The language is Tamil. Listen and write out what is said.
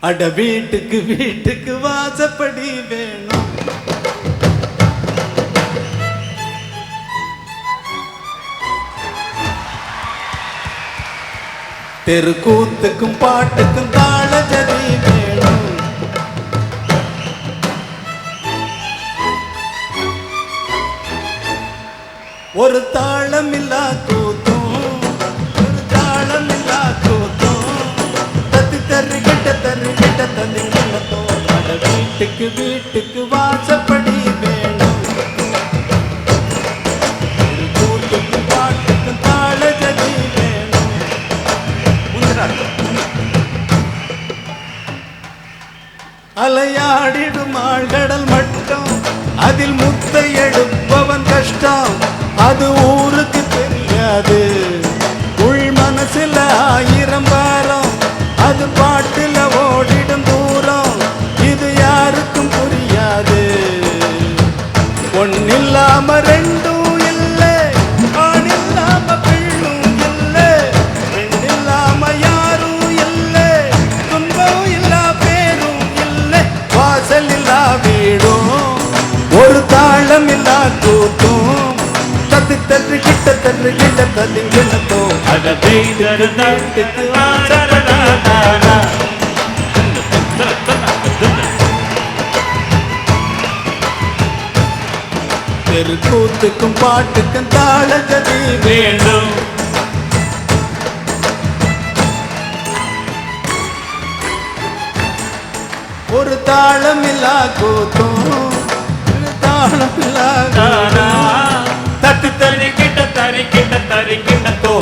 அட வீட்டுக்கு வீட்டுக்கு வாசப்படி வேணும். தெருக்கூத்துக்கும் பாட்டுக்கும் தாள ஜதி வேணும். ஒரு தாளமில்லா கூத்தும் ஒரு தாளமில்லா கூத்தும் தத்தி தருகிட்ட தருகிட்ட தந்திங்கத்தோ. அட வீட்டுக்கு வீட்டுக்கு வாசப்படி வேணும். தெருக்கூத்துக்கும் பாட்டுக்கும் தாள ஜதி வேணும். அலையாடிடும் ஆழ்கடல் மட்டம் அதில் முத்தை எடுப்பவன் கஷ்டம் அது ஊருக்கு தெரியாது. உள் மனசுல 1000 பாரம் அது பாட்டுல ஓடிடும் தூரம் இது யாருக்கும் புரியாது. ஒன்னில்லாம ரெண்டும் இல்லை ஆண் இல்லாம பெண்ணும் இல்லை பெண்ணில்லாம யாரும் இல்லை துன்பம் இல்லா பேரும் இல்லை வாசல் இல்லா வீடும் ஒரு தாளம் இல்லா கூத்தும் தத்து தத்து கிட்ட தத்து கிட்ட தலிங்கத்தோ. அட வீட்டுக்கு வீட்டுக்கு வாசப்படாதானா. தெருக்கூத்துக்கும் பாட்டுக்கும் தாள ஜதி வேணும். ஒரு தாளமில்லா கூத்தும் ஒரு தாளமில்லா தட்டி தறி கிட்ட தறி கிட்ட தறி கிட்ட தோ